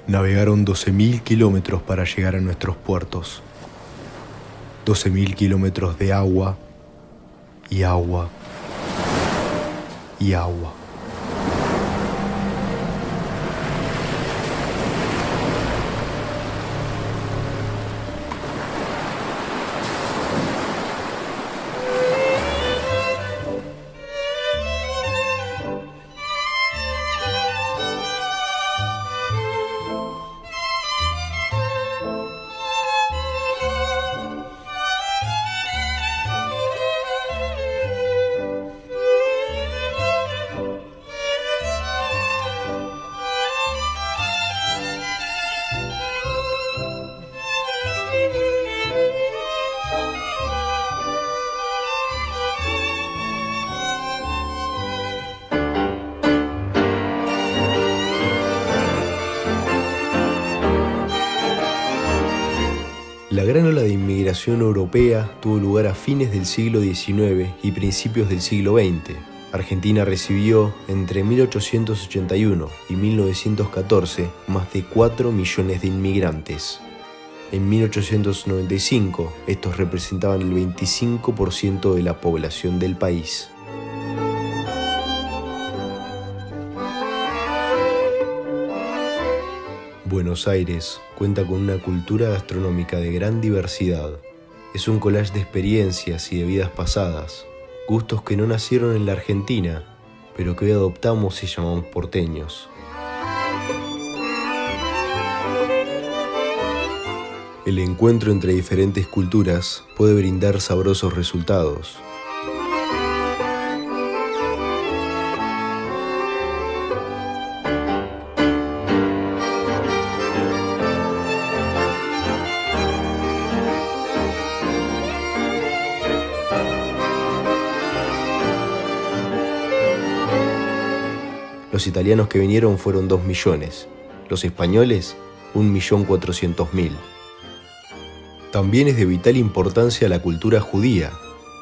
Navegaron 12.000 kilómetros para llegar a nuestros puertos. 12.000 kilómetros de agua y agua y agua. La gran ola de inmigración europea tuvo lugar a fines del siglo XIX y principios del siglo XX. Argentina recibió entre 1881 y 1914 más de 4 millones de inmigrantes. En 1895, estos representaban el 25% de la población del país. Buenos Aires cuenta con una cultura gastronómica de gran diversidad. Es un collage de experiencias y de vidas pasadas, gustos que no nacieron en la Argentina, pero que hoy adoptamos y llamamos porteños. El encuentro entre diferentes culturas puede brindar sabrosos resultados. Los italianos que vinieron fueron 2 millones, los españoles 1.400.000. También es de vital importancia la cultura judía.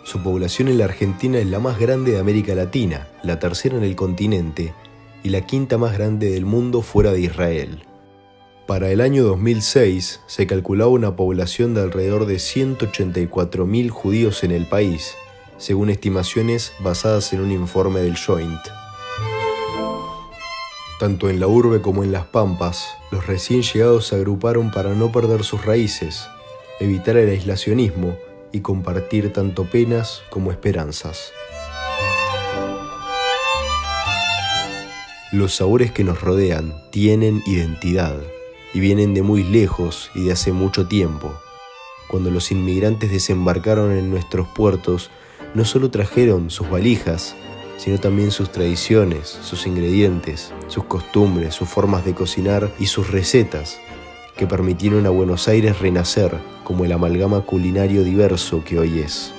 Su población en la Argentina es la más grande de América Latina, la tercera en el continente y la quinta más grande del mundo fuera de Israel. Para el año 2006 se calculaba una población de alrededor de 184.000 judíos en el país, según estimaciones basadas en un informe del Joint. Tanto en la urbe como en las pampas, los recién llegados se agruparon para no perder sus raíces, evitar el aislacionismo y compartir tanto penas como esperanzas. Los sabores que nos rodean tienen identidad y vienen de muy lejos y de hace mucho tiempo. Cuando los inmigrantes desembarcaron en nuestros puertos, no solo trajeron sus valijas, sino también sus tradiciones, sus ingredientes, sus costumbres, sus formas de cocinar y sus recetas, que permitieron a Buenos Aires renacer como el amalgama culinario diverso que hoy es.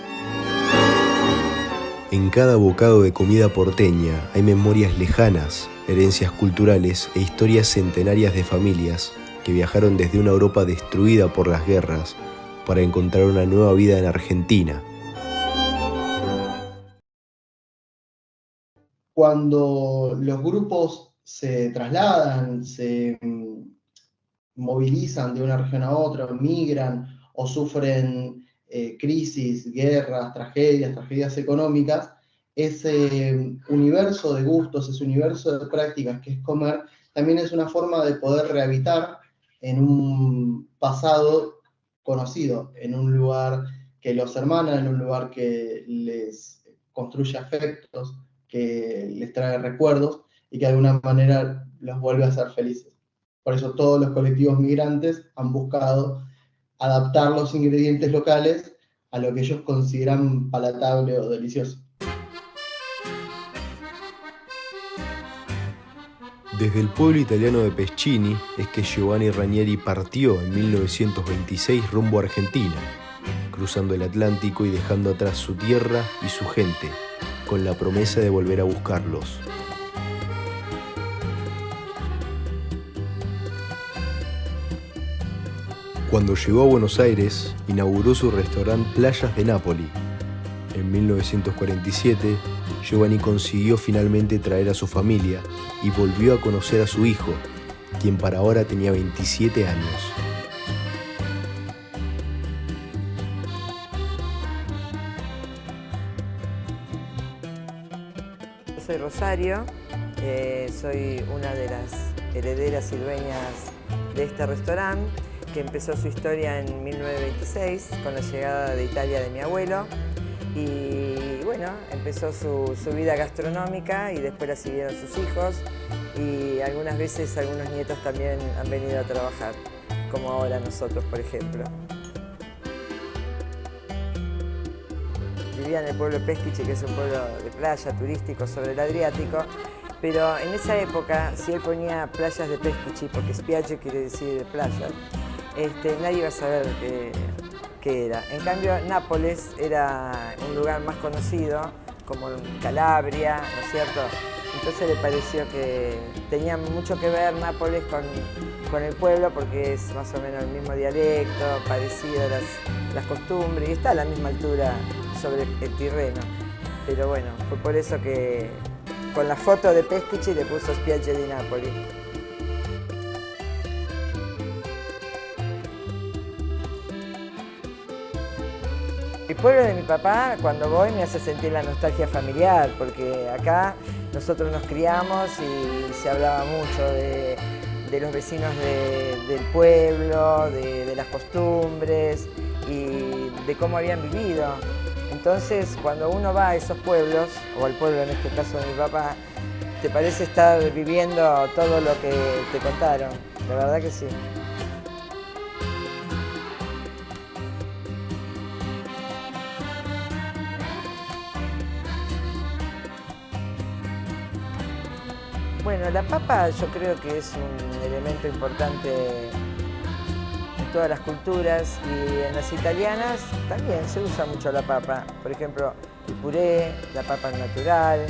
En cada bocado de comida porteña hay memorias lejanas, herencias culturales e historias centenarias de familias que viajaron desde una Europa destruida por las guerras para encontrar una nueva vida en Argentina. Cuando los grupos se trasladan, se movilizan de una región a otra, migran o sufren crisis, guerras, tragedias económicas, ese universo de gustos, ese universo de prácticas que es comer, también es una forma de poder rehabitar en un pasado conocido, en un lugar que los hermana, en un lugar que les construye afectos, que les trae recuerdos y que de alguna manera los vuelve a ser felices. Por eso todos los colectivos migrantes han buscado adaptar los ingredientes locales a lo que ellos consideran palatable o delicioso. Desde el pueblo italiano de Pescini es que Giovanni Ranieri partió en 1926 rumbo a Argentina, cruzando el Atlántico y dejando atrás su tierra y su gente, con la promesa de volver a buscarlos. Cuando llegó a Buenos Aires, inauguró su restaurante Playas de Nápoli. En 1947, Giovanni consiguió finalmente traer a su familia y volvió a conocer a su hijo, quien para ahora tenía 27 años. Soy Rosario, soy una de las herederas y dueñas de este restaurante que empezó su historia en 1926 con la llegada de Italia de mi abuelo y bueno, empezó su vida gastronómica y después la siguieron sus hijos y algunas veces algunos nietos también han venido a trabajar, como ahora nosotros, por ejemplo. Vivía en el pueblo de Peschici, que es un pueblo de playa, turístico, sobre el Adriático, pero en esa época, si él ponía playas de Peschici, porque Spiagge quiere decir playa, nadie iba a saber qué era. En cambio, Nápoles era un lugar más conocido, como Calabria, ¿no es cierto? Entonces le pareció que tenía mucho que ver Nápoles con el pueblo, porque es más o menos el mismo dialecto, parecido las costumbres, y está a la misma altura sobre el Tirreno. Pero bueno, fue por eso que con la foto de Peschici le puso Spiagge di Napoli. El pueblo de mi papá, cuando voy, me hace sentir la nostalgia familiar, porque acá nosotros nos criamos y se hablaba mucho de los vecinos del pueblo, de las costumbres y de cómo habían vivido. Entonces, cuando uno va a esos pueblos, o al pueblo en este caso de mi papá, te parece estar viviendo todo lo que te contaron. La verdad que sí. Bueno, la papa yo creo que es un elemento importante en todas las culturas y en las italianas también se usa mucho la papa. Por ejemplo, el puré, la papa natural.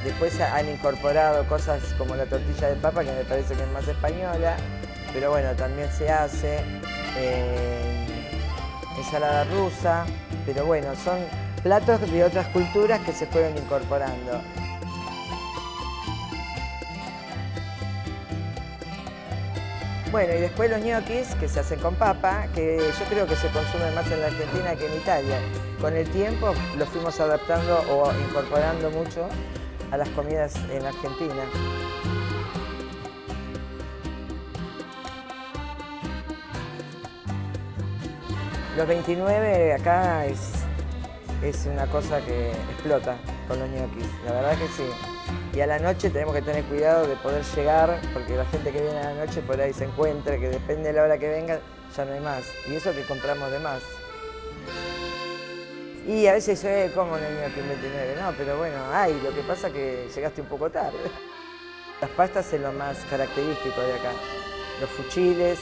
Después han incorporado cosas como la tortilla de papa, que me parece que es más española, pero bueno, también se hace. Ensalada rusa, pero bueno, son platos de otras culturas que se fueron incorporando. Bueno, y después los ñoquis, que se hacen con papa, que yo creo que se consumen más en la Argentina que en Italia. Con el tiempo los fuimos adaptando o incorporando mucho a las comidas en Argentina. Los 29 acá es una cosa que explota con los ñoquis, la verdad que sí. Y a la noche tenemos que tener cuidado de poder llegar, porque la gente que viene a la noche por ahí se encuentra, que depende de la hora que venga, ya no hay más. Y eso que compramos de más. Y a veces yo como en el ñoqui 29, no, pero bueno, lo que pasa es que llegaste un poco tarde. Las pastas es lo más característico de acá. Los fuchiles,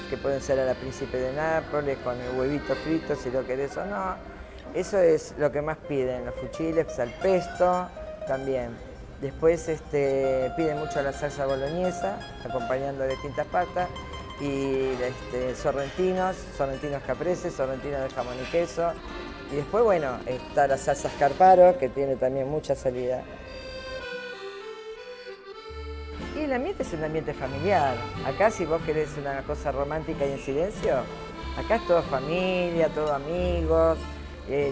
que pueden ser a la Príncipe de Nápoles, con el huevito frito, si lo querés o no. Eso es lo que más piden, los fuchiles, al pesto también. Después piden mucho la salsa boloñesa, acompañando de distintas pastas, y sorrentinos caprese, sorrentinos de jamón y queso. Y después, bueno, está la salsa scarparo, que tiene también mucha salida. Y el ambiente es un ambiente familiar. Acá, si vos querés una cosa romántica y en silencio, acá es todo familia, todo amigos,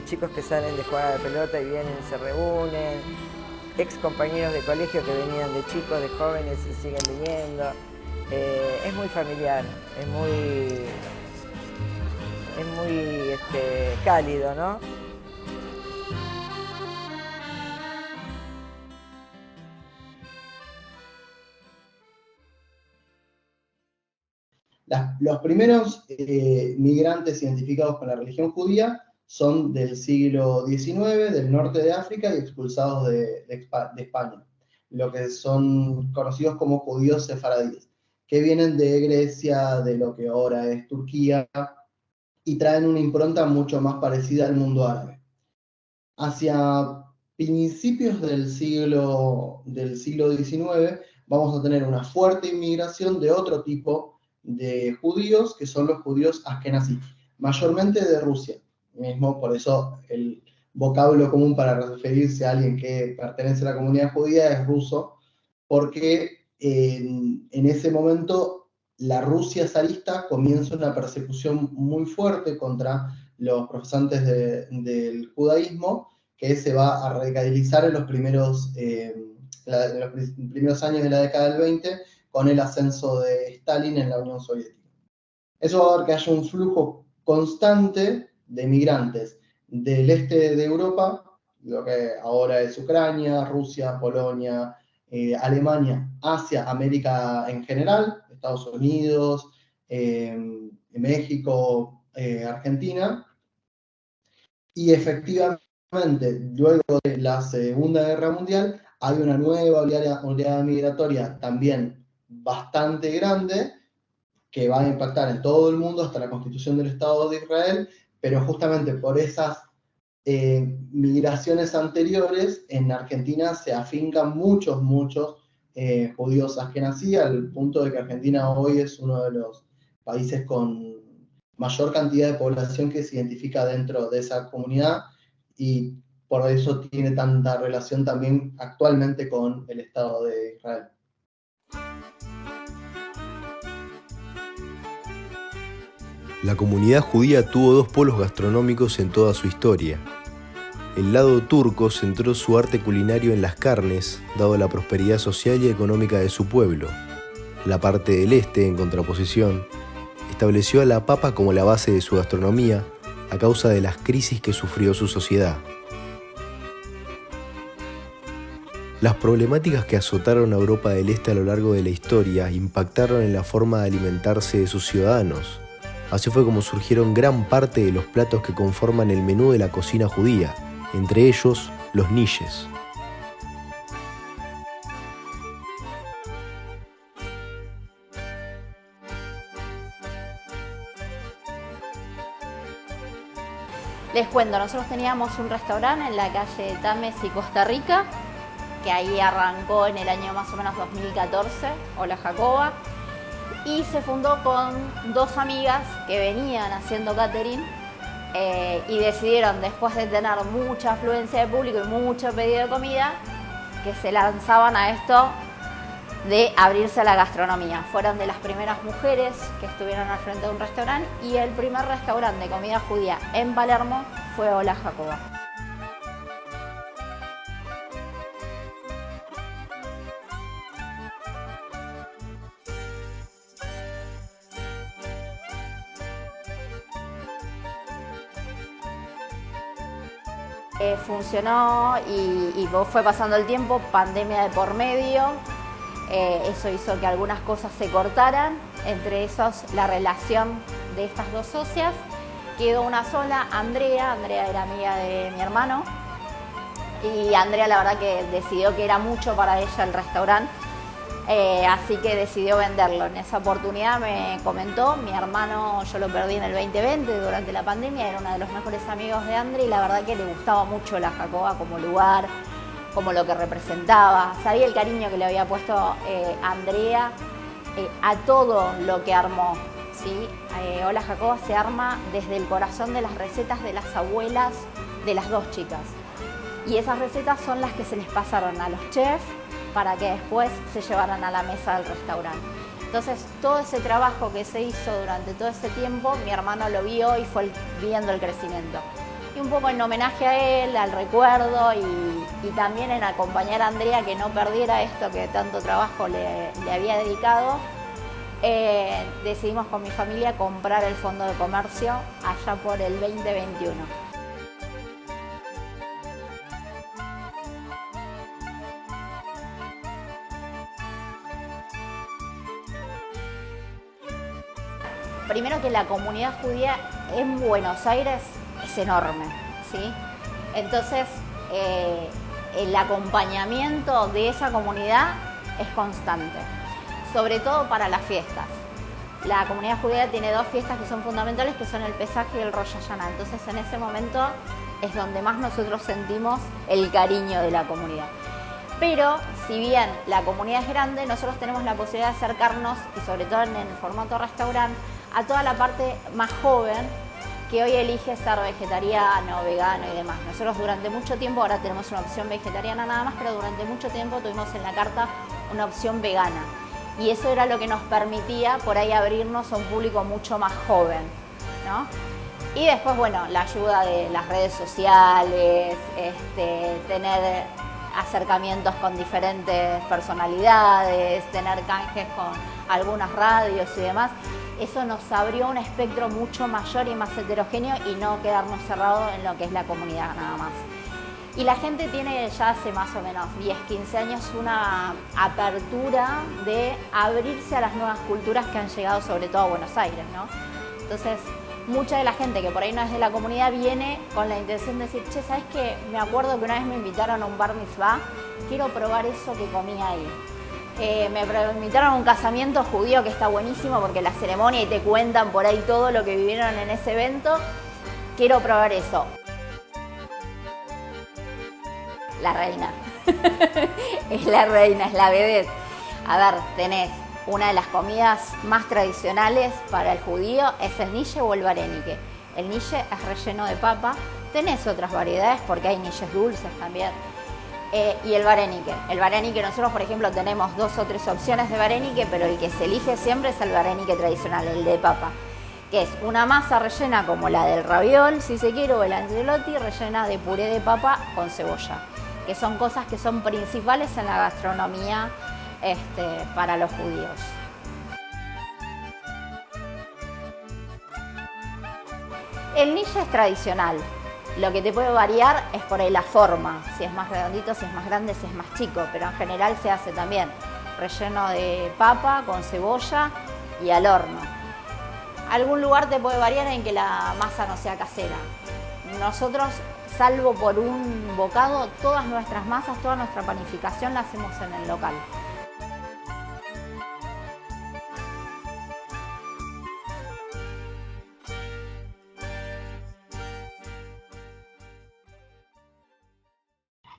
chicos que salen de jugar a la pelota y vienen y se reúnen. Ex compañeros de colegio que venían de chicos, de jóvenes y siguen viniendo. Es muy familiar, es muy cálido, ¿no? Los primeros migrantes identificados con la religión judía son del siglo XIX, del norte de África y expulsados de España, lo que son conocidos como judíos sefaradíes, que vienen de Grecia, de lo que ahora es Turquía, y traen una impronta mucho más parecida al mundo árabe. Hacia principios del siglo XIX vamos a tener una fuerte inmigración de otro tipo de judíos, que son los judíos askenazí, mayormente de Rusia. Mismo por eso el vocablo común para referirse a alguien que pertenece a la comunidad judía es ruso, porque en ese momento la Rusia zarista comienza una persecución muy fuerte contra los profesantes del judaísmo, que se va a radicalizar en los primeros años de la década del 20 con el ascenso de Stalin en la Unión Soviética. Eso va a hacer que haya un flujo constante de migrantes del este de Europa, lo que ahora es Ucrania, Rusia, Polonia, Alemania, hacia América en general, Estados Unidos, México, Argentina, y efectivamente, luego de la Segunda Guerra Mundial, hay una nueva oleada migratoria también bastante grande, que va a impactar en todo el mundo hasta la constitución del Estado de Israel, pero justamente por esas migraciones anteriores, en Argentina se afincan muchos judíos askenazí, al punto de que Argentina hoy es uno de los países con mayor cantidad de población que se identifica dentro de esa comunidad, y por eso tiene tanta relación también actualmente con el Estado de Israel. La comunidad judía tuvo dos polos gastronómicos en toda su historia. El lado turco centró su arte culinario en las carnes, dado la prosperidad social y económica de su pueblo. La parte del este, en contraposición, estableció a la papa como la base de su gastronomía a causa de las crisis que sufrió su sociedad. Las problemáticas que azotaron a Europa del Este a lo largo de la historia impactaron en la forma de alimentarse de sus ciudadanos. Así fue como surgieron gran parte de los platos que conforman el menú de la cocina judía, entre ellos los niches. Les cuento, nosotros teníamos un restaurante en la calle Tames y Costa Rica, que ahí arrancó en el año más o menos 2014, Hola Jacoba, y se fundó con dos amigas que venían haciendo catering y decidieron, después de tener mucha afluencia de público y mucho pedido de comida, que se lanzaban a esto de abrirse a la gastronomía. Fueron de las primeras mujeres que estuvieron al frente de un restaurante, y el primer restaurante de comida judía en Palermo fue Hola Jacoba. Funcionó y fue pasando el tiempo, pandemia de por medio, eso hizo que algunas cosas se cortaran, entre esos la relación de estas dos socias. Quedó una sola, Andrea era amiga de mi hermano, y Andrea la verdad que decidió que era mucho para ella el restaurante, así que decidió venderlo. En esa oportunidad me comentó, mi hermano yo lo perdí en el 2020 durante la pandemia, era uno de los mejores amigos de Andrea y la verdad que le gustaba mucho la Jacoba como lugar, como lo que representaba. Sabía el cariño que le había puesto Andrea a todo lo que armó, ¿sí? Hola Jacoba se arma desde el corazón de las recetas de las abuelas de las dos chicas, y esas recetas son las que se les pasaron a los chefs para que después se llevaran a la mesa del restaurante. Entonces, todo ese trabajo que se hizo durante todo ese tiempo, mi hermano lo vio y fue viendo el crecimiento. Y un poco en homenaje a él, al recuerdo y también en acompañar a Andrea que no perdiera esto que tanto trabajo le había dedicado, decidimos con mi familia comprar el fondo de comercio allá por el 2021. Primero que la comunidad judía en Buenos Aires es enorme, ¿sí? Entonces, el acompañamiento de esa comunidad es constante, sobre todo para las fiestas. La comunidad judía tiene dos fiestas que son fundamentales, que son el Pesaj y el Rosh Hashanah. Entonces, en ese momento es donde más nosotros sentimos el cariño de la comunidad. Pero, si bien la comunidad es grande, nosotros tenemos la posibilidad de acercarnos, y sobre todo en el formato restaurante, a toda la parte más joven que hoy elige ser vegetariano, vegano y demás. Nosotros durante mucho tiempo, ahora tenemos una opción vegetariana nada más, pero durante mucho tiempo tuvimos en la carta una opción vegana. Y eso era lo que nos permitía por ahí abrirnos a un público mucho más joven, ¿no? Y después, bueno, la ayuda de las redes sociales, tener acercamientos con diferentes personalidades, tener canjes con algunas radios y demás, eso nos abrió un espectro mucho mayor y más heterogéneo y no quedarnos cerrados en lo que es la comunidad nada más. Y la gente tiene ya hace más o menos 10, 15 años una apertura de abrirse a las nuevas culturas que han llegado sobre todo a Buenos Aires, ¿no? Entonces, mucha de la gente que por ahí no es de la comunidad viene con la intención de decir, che, ¿sabes qué? Me acuerdo que una vez me invitaron a un bar mitzvah, quiero probar eso que comí ahí. Me invitaron a un casamiento judío que está buenísimo porque la ceremonia y te cuentan por ahí todo lo que vivieron en ese evento. Quiero probar eso. La reina. Es la reina, es la vedette. A ver, tenés una de las comidas más tradicionales para el judío, es el niche o el varenike. El niche es relleno de papa. Tenés otras variedades porque hay niches dulces también. Y el varenike. El varenike, nosotros por ejemplo tenemos 2 o 3 opciones de varenike, pero el que se elige siempre es el varenike tradicional, el de papa, que es una masa rellena como la del raviol, si se quiere, o el angelotti, rellena de puré de papa con cebolla, que son cosas que son principales en la gastronomía para los judíos. El niche es tradicional. Lo que te puede variar es por ahí la forma, si es más redondito, si es más grande, si es más chico, pero en general se hace también relleno de papa con cebolla y al horno. Algún lugar te puede variar en que la masa no sea casera. Nosotros, salvo por un bocado, todas nuestras masas, toda nuestra panificación la hacemos en el local.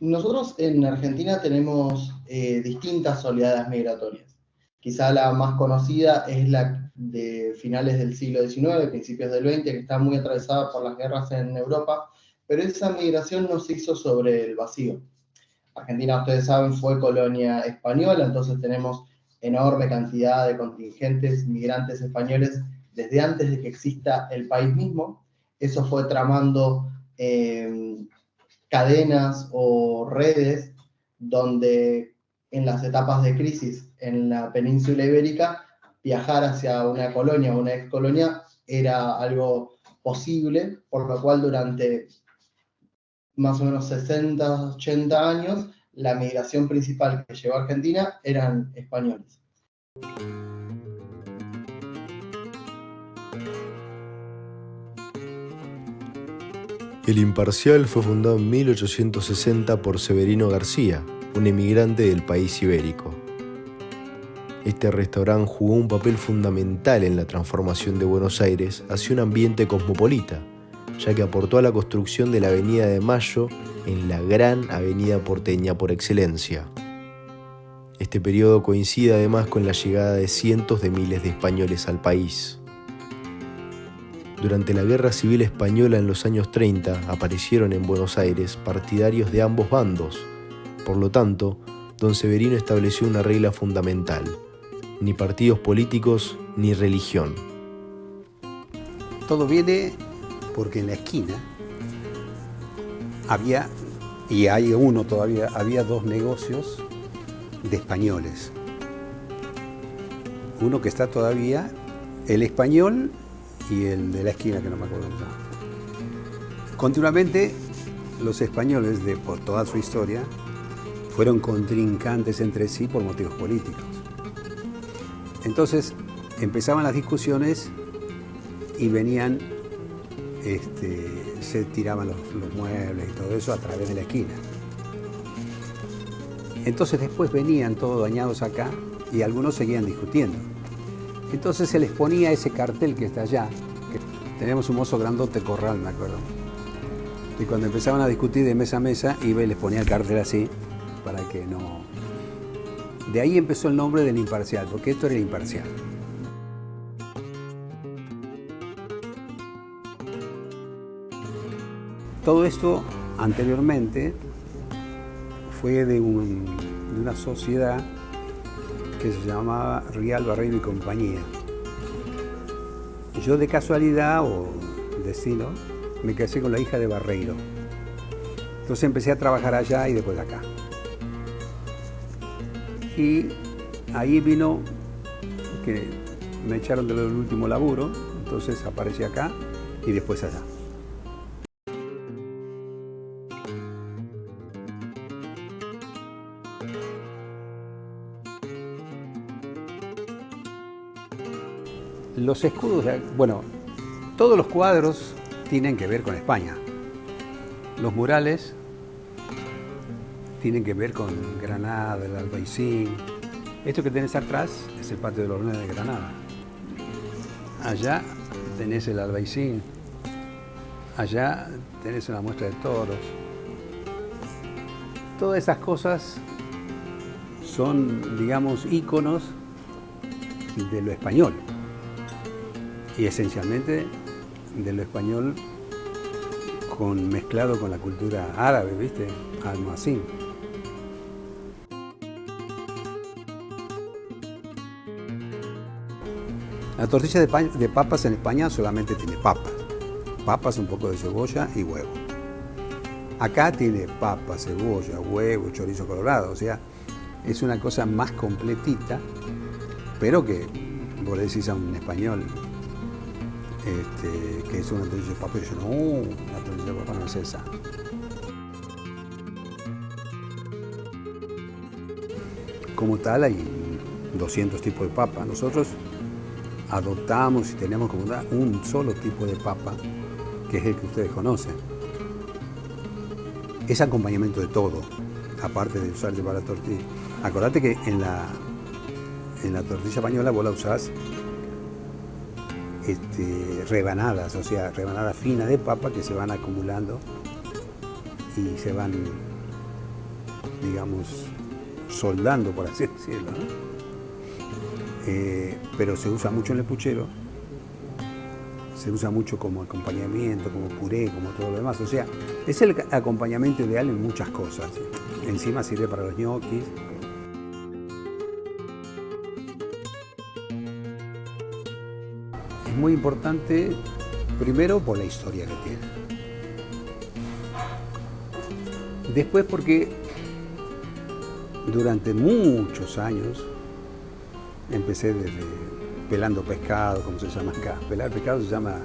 Nosotros en Argentina tenemos distintas oleadas migratorias. Quizá la más conocida es la de finales del siglo XIX, principios del XX, que está muy atravesada por las guerras en Europa, pero esa migración no se hizo sobre el vacío. Argentina, ustedes saben, fue colonia española, entonces tenemos enorme cantidad de contingentes migrantes españoles desde antes de que exista el país mismo. Eso fue tramando cadenas o redes donde en las etapas de crisis en la península ibérica viajar hacia una colonia o una excolonia era algo posible, por lo cual durante más o menos 60, 80 años la migración principal que llegó a Argentina eran españoles. El Imparcial fue fundado en 1860 por Severino García, un emigrante del país ibérico. Este restaurante jugó un papel fundamental en la transformación de Buenos Aires hacia un ambiente cosmopolita, ya que aportó a la construcción de la Avenida de Mayo en la gran avenida porteña por excelencia. Este periodo coincide además con la llegada de cientos de miles de españoles al país. Durante la Guerra Civil Española en los años 30 aparecieron en Buenos Aires partidarios de ambos bandos. Por lo tanto, don Severino estableció una regla fundamental: ni partidos políticos ni religión. Todo viene porque en la esquina había, y hay uno todavía, había 2 negocios de españoles. Uno que está todavía, el español, y el de la esquina, que no me acuerdo ya. Continuamente, los españoles, por toda su historia, fueron contrincantes entre sí por motivos políticos. Entonces, empezaban las discusiones y venían, se tiraban los muebles y todo eso a través de la esquina. Entonces después venían todos dañados acá y algunos seguían discutiendo. Entonces se les ponía ese cartel que está allá, que teníamos un mozo grandote Corral, me acuerdo. Y cuando empezaban a discutir de mesa a mesa, iba y les ponía el cartel así, para que no... De ahí empezó el nombre del Imparcial, porque esto era el Imparcial. Todo esto anteriormente fue de una sociedad que se llamaba Rial Barreiro y Compañía. Yo de casualidad o destino me casé con la hija de Barreiro. Entonces empecé a trabajar allá y después acá. Y ahí vino que me echaron del último laburo, entonces aparecí acá y después allá. Los escudos, bueno, todos los cuadros tienen que ver con España. Los murales tienen que ver con Granada, el Albaicín. Esto que tenés atrás es el patio de los Hornos de Granada. Allá tenés el Albaicín. Allá tenés una muestra de toros. Todas esas cosas son, digamos, íconos de lo español. Y esencialmente de lo español mezclado con la cultura árabe, ¿viste? Almohacín. La tortilla de papas en España solamente tiene papas. Papas, un poco de cebolla y huevo. Acá tiene papa, cebolla, huevo, chorizo colorado. O sea, es una cosa más completita, pero que vos le decís a un español que es una tortilla de papa, y yo no, una tortilla de papa no es esa. Como tal, hay 200 tipos de papa. Nosotros adoptamos y tenemos como un solo tipo de papa, que es el que ustedes conocen. Es acompañamiento de todo, aparte de usar para la tortilla. Acordate que en la tortilla española vos la usás rebanadas, o sea, rebanadas finas de papa que se van acumulando y se van, digamos, soldando, por así decirlo, ¿no? Pero se usa mucho en el puchero, se usa mucho como acompañamiento, como puré, como todo lo demás. O sea, es el acompañamiento ideal en muchas cosas. Encima sirve para los ñoquis. Es muy importante, primero por la historia que tiene. Después porque durante muchos años empecé desde pelando pescado, como se llama acá. Pelar pescado se llama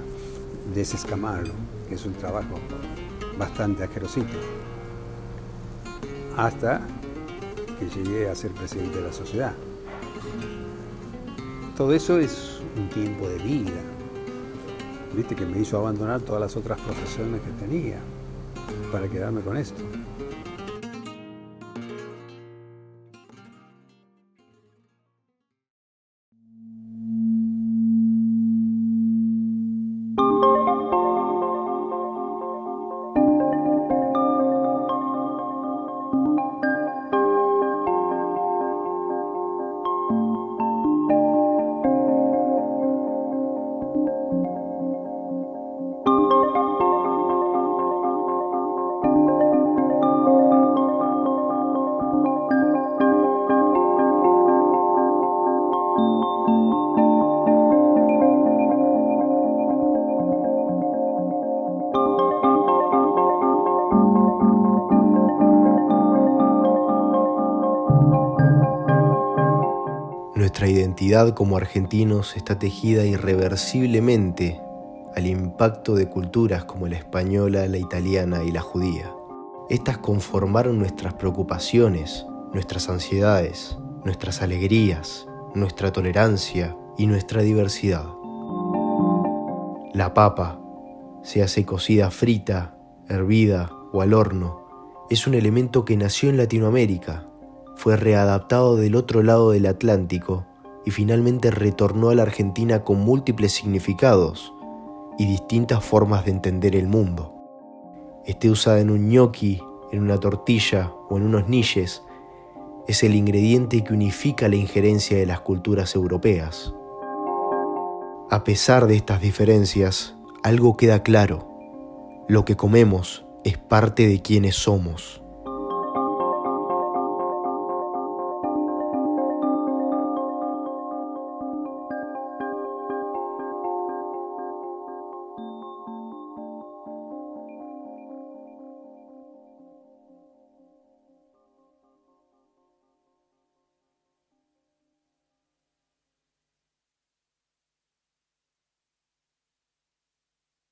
desescamarlo, que es un trabajo bastante asquerosito. Hasta que llegué a ser presidente de la sociedad. Todo eso es un tiempo de vida, viste, que me hizo abandonar todas las otras profesiones que tenía para quedarme con esto. Nuestra identidad como argentinos está tejida irreversiblemente al impacto de culturas como la española, la italiana y la judía. Estas conformaron nuestras preocupaciones, nuestras ansiedades, nuestras alegrías, nuestra tolerancia y nuestra diversidad. La papa, sea cocida frita, hervida o al horno, es un elemento que nació en Latinoamérica, fue readaptado del otro lado del Atlántico y finalmente retornó a la Argentina con múltiples significados y distintas formas de entender el mundo. Esté usada en un ñoqui, en una tortilla o en unos niches, es el ingrediente que unifica la injerencia de las culturas europeas. A pesar de estas diferencias, algo queda claro: lo que comemos es parte de quienes somos.